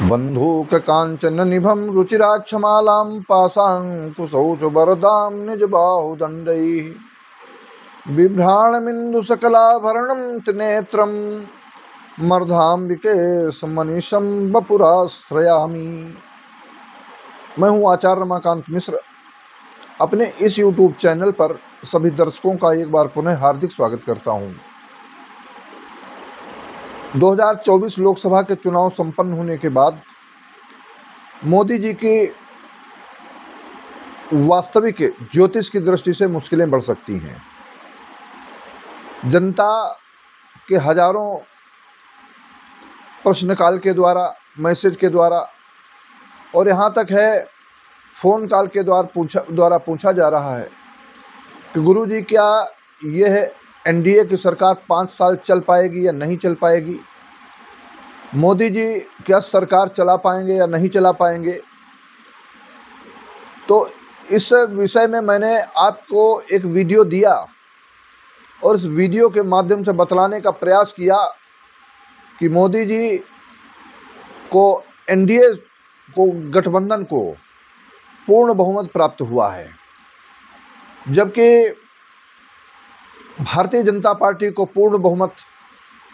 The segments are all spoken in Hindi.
बंधूक कांचन निभम रुचिराक्षमालां पाशांकुशौचवरदां निजबाहुदण्डैः बिभ्राणमिन्दुसकलाभरणं त्रिनेत्रं मर्धाम्बिके मनीषं वपुराश्रयामि। मैं हूं आचार्य रमाकांत मिश्र। अपने इस यूट्यूब चैनल पर सभी दर्शकों का एक बार पुनः हार्दिक स्वागत करता हूं। 2024 लोकसभा के चुनाव संपन्न होने के बाद मोदी जी की वास्तविक ज्योतिष की दृष्टि से मुश्किलें बढ़ सकती हैं। जनता के हजारों प्रश्न काल के द्वारा, मैसेज के द्वारा और यहाँ तक है फ़ोन कॉल के द्वारा पूछा जा रहा है कि गुरुजी क्या यह एनडीए की सरकार 5 साल चल पाएगी या नहीं चल पाएगी, मोदी जी क्या सरकार चला पाएंगे या नहीं चला पाएंगे। तो इस विषय में मैंने आपको एक वीडियो दिया और इस वीडियो के माध्यम से बतलाने का प्रयास किया कि मोदी जी को, एनडीए को, गठबंधन को पूर्ण बहुमत प्राप्त हुआ है, जबकि भारतीय जनता पार्टी को पूर्ण बहुमत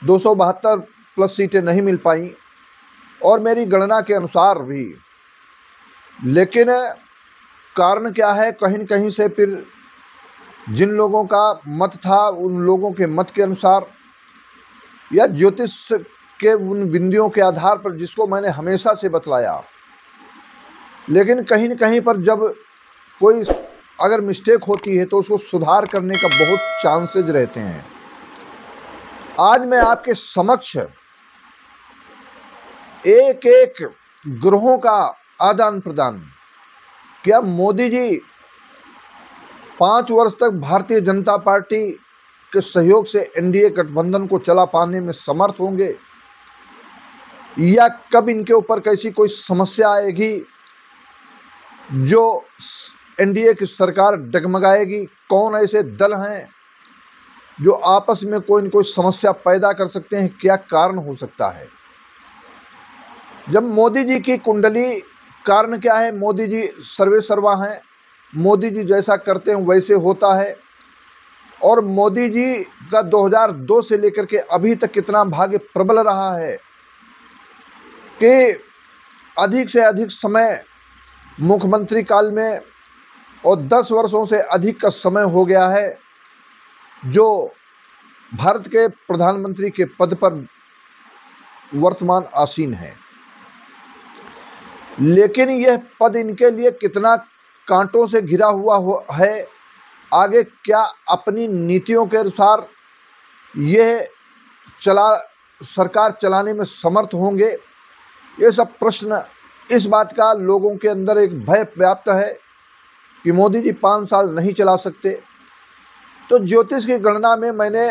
272 प्लस सीटें नहीं मिल पाई और मेरी गणना के अनुसार भी। लेकिन कारण क्या है, कहीं न कहीं से फिर जिन लोगों का मत था उन लोगों के मत के अनुसार या ज्योतिष के उन बिंदियों के आधार पर जिसको मैंने हमेशा से बतलाया, लेकिन कहीं न कहीं पर जब कोई अगर मिस्टेक होती है तो उसको सुधार करने का बहुत चांसेज रहते हैं। आज मैं आपके समक्ष एक एक ग्रहों का आदान प्रदान, क्या मोदी जी 5 वर्ष तक भारतीय जनता पार्टी के सहयोग से एनडीए गठबंधन को चला पाने में समर्थ होंगे या कब इनके ऊपर कैसी कोई समस्या आएगी जो एनडीए की सरकार डगमगाएगी। कौन ऐसे दल हैं जो आपस में कोई न कोई समस्या पैदा कर सकते हैं, क्या कारण हो सकता है। जब मोदी जी की कुंडली, कारण क्या है, मोदी जी सर्वे सर्वा हैं, मोदी जी जैसा करते हैं वैसे होता है। और मोदी जी का 2002 से लेकर के अभी तक कितना भाग्य प्रबल रहा है कि अधिक से अधिक समय मुख्यमंत्री काल में और 10 वर्षों से अधिक का समय हो गया है जो भारत के प्रधानमंत्री के पद पर वर्तमान आसीन है। लेकिन यह पद इनके लिए कितना कांटों से घिरा हुआ है, आगे क्या अपनी नीतियों के अनुसार यह सरकार चलाने में समर्थ होंगे, ये सब प्रश्न, इस बात का लोगों के अंदर एक भय व्याप्त है कि मोदी जी 5 साल नहीं चला सकते। तो ज्योतिष की गणना में मैंने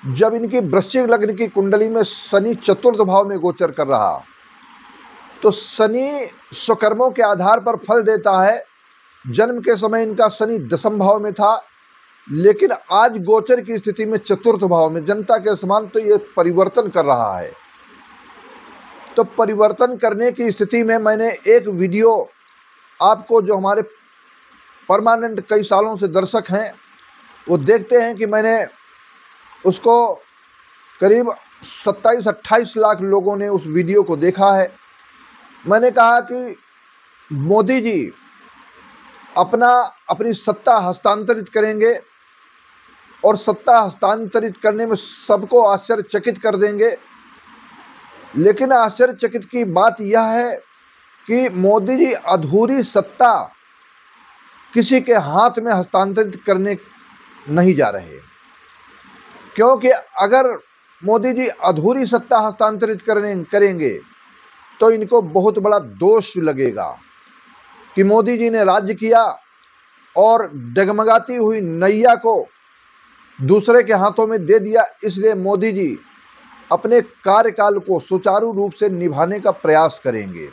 जब इनकी वृश्चिक लग्न की कुंडली में शनि चतुर्थ भाव में गोचर कर रहा, तो शनि स्वकर्मों के आधार पर फल देता है। जन्म के समय इनका शनि 10वें भाव में था, लेकिन आज गोचर की स्थिति में चतुर्थ भाव में जनता के समान, तो ये परिवर्तन कर रहा है। तो परिवर्तन करने की स्थिति में मैंने एक वीडियो आपको, जो हमारे परमानेंट कई सालों से दर्शक हैं वो देखते हैं कि मैंने उसको करीब 27-28 लाख लोगों ने उस वीडियो को देखा है। मैंने कहा कि मोदी जी अपनी सत्ता हस्तांतरित करेंगे और सत्ता हस्तांतरित करने में सबको आश्चर्यचकित कर देंगे। लेकिन आश्चर्यचकित की बात यह है कि मोदी जी अधूरी सत्ता किसी के हाथ में हस्तांतरित करने नहीं जा रहे, क्योंकि अगर मोदी जी अधूरी सत्ता हस्तांतरित करेंगे तो इनको बहुत बड़ा दोष लगेगा कि मोदी जी ने राज्य किया और डगमगाती हुई नैया को दूसरे के हाथों में दे दिया। इसलिए मोदी जी अपने कार्यकाल को सुचारू रूप से निभाने का प्रयास करेंगे।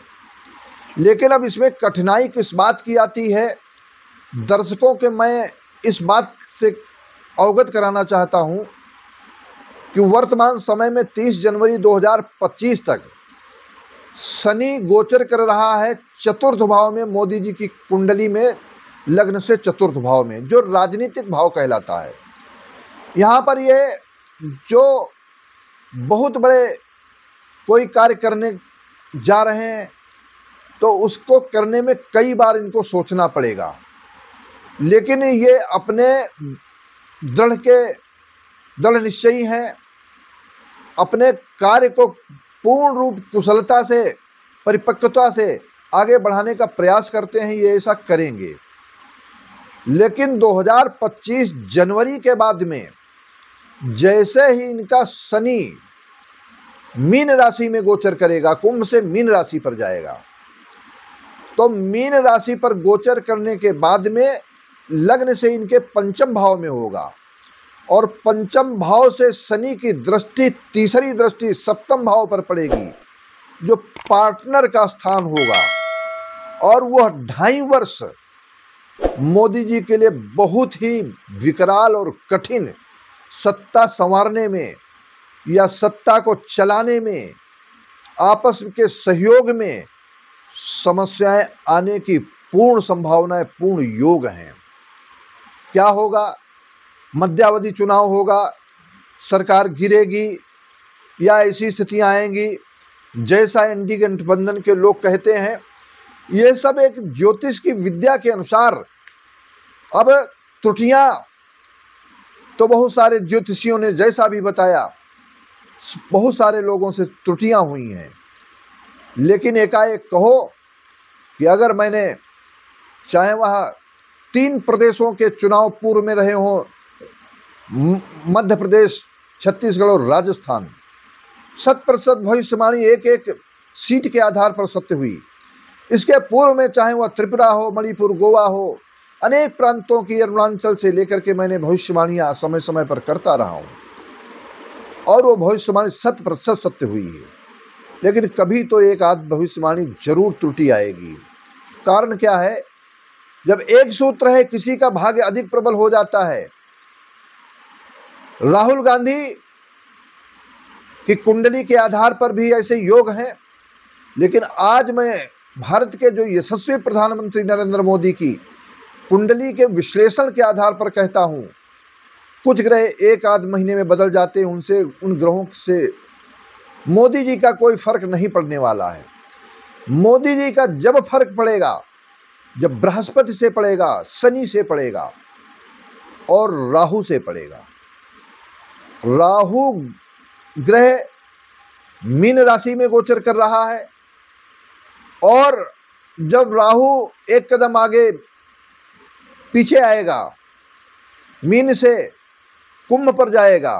लेकिन अब इसमें कठिनाई किस बात की आती है, दर्शकों के मैं इस बात से अवगत कराना चाहता हूं कि वर्तमान समय में 30 जनवरी 2025 तक शनि गोचर कर रहा है चतुर्थ भाव में, मोदी जी की कुंडली में लग्न से चतुर्थ भाव में, जो राजनीतिक भाव कहलाता है। यहाँ पर ये जो बहुत बड़े कोई कार्य करने जा रहे हैं तो उसको करने में कई बार इनको सोचना पड़ेगा, लेकिन ये अपने दृढ़ निश्चयी हैं, अपने कार्य को पूर्ण रूप कुशलता से, परिपक्वता से आगे बढ़ाने का प्रयास करते हैं, ये ऐसा करेंगे। लेकिन 2025 जनवरी के बाद में जैसे ही इनका शनि मीन राशि में गोचर करेगा, कुंभ से मीन राशि पर जाएगा, तो मीन राशि पर गोचर करने के बाद में लग्न से इनके पंचम भाव में होगा, और पंचम भाव से शनि की दृष्टि, तीसरी दृष्टि सप्तम भाव पर पड़ेगी, जो पार्टनर का स्थान होगा। और वह 2.5 वर्ष मोदी जी के लिए बहुत ही विकराल और कठिन, सत्ता संवारने में या सत्ता को चलाने में, आपस के सहयोग में समस्याएं आने की पूर्ण संभावनाएं, पूर्ण योग हैं। क्या होगा? मध्यावधि चुनाव होगा, सरकार गिरेगी, या ऐसी स्थितियां आएंगी जैसा एनडीए गठबंधन के लोग कहते हैं। ये सब एक ज्योतिष की विद्या के अनुसार, अब त्रुटियां तो बहुत सारे ज्योतिषियों ने जैसा भी बताया, बहुत सारे लोगों से त्रुटियां हुई हैं, लेकिन एकाएक कहो कि अगर मैंने, चाहे वह 3 प्रदेशों के चुनाव पूर्व में रहे हों, मध्य प्रदेश, छत्तीसगढ़ और राजस्थान, 100% भविष्यवाणी एक एक सीट के आधार पर सत्य हुई। इसके पूर्व में चाहे वह त्रिपुरा हो, मणिपुर, गोवा हो, अनेक प्रांतों की, अरुणाचल से लेकर के मैंने भविष्यवाणियां समय समय पर करता रहा हूं, और वो भविष्यवाणी 100% सत्य हुई है। लेकिन कभी तो एक आध भविष्यवाणी जरूर त्रुटि आएगी। कारण क्या है? जब एक सूत्र है, किसी का भाग्य अधिक प्रबल हो जाता है। राहुल गांधी की कुंडली के आधार पर भी ऐसे योग हैं, लेकिन आज मैं भारत के जो यशस्वी प्रधानमंत्री नरेंद्र मोदी की कुंडली के विश्लेषण के आधार पर कहता हूं, कुछ ग्रह एक आध महीने में बदल जाते हैं, उनसे, उन ग्रहों से मोदी जी का कोई फर्क नहीं पड़ने वाला है। मोदी जी का जब फर्क पड़ेगा, जब बृहस्पति से पड़ेगा, शनि से पड़ेगा और राहु से पड़ेगा। राहु ग्रह मीन राशि में गोचर कर रहा है, और जब राहु एक कदम आगे पीछे आएगा, मीन से कुंभ पर जाएगा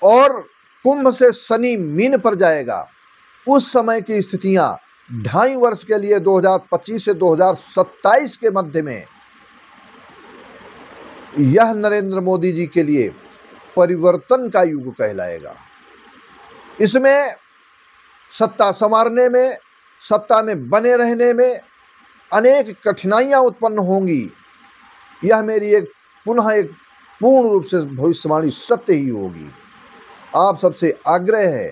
और कुंभ से शनि मीन पर जाएगा, उस समय की स्थितियां 2.5 वर्ष के लिए 2025 से 2027 के मध्य में यह नरेंद्र मोदी जी के लिए परिवर्तन का युग कहलाएगा। इसमें सत्ता संवारने में, सत्ता में बने रहने में अनेक कठिनाइयां उत्पन्न होंगी। यह मेरी एक पुनः एक पूर्ण रूप से भविष्यवाणी सत्य ही होगी। आप सबसे आग्रह है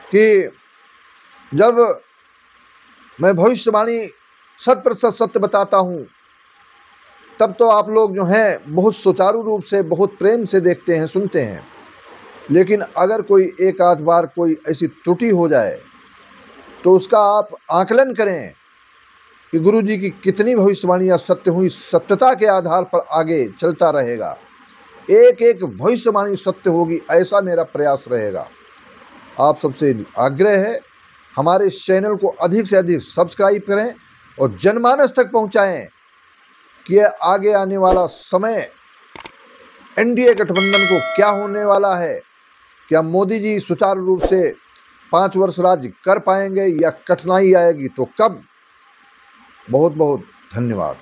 कि जब मैं भविष्यवाणी 100% सत्य बताता हूं, तब तो आप लोग जो हैं बहुत सुचारू रूप से, बहुत प्रेम से देखते हैं, सुनते हैं। लेकिन अगर कोई एक आध बार कोई ऐसी त्रुटि हो जाए तो उसका आप आकलन करें कि गुरु जी की कितनी भविष्यवाणियाँ सत्य हुई। सत्यता के आधार पर आगे चलता रहेगा, एक एक भविष्यवाणी सत्य होगी, ऐसा मेरा प्रयास रहेगा। आप सबसे आग्रह है, हमारे इस चैनल को अधिक से अधिक सब्सक्राइब करें और जनमानस तक पहुंचाएं कि आगे आने वाला समय एनडीए गठबंधन को क्या होने वाला है। क्या मोदी जी सुचारू रूप से 5 वर्ष राज्य कर पाएंगे या कठिनाई आएगी तो कब? बहुत बहुत धन्यवाद।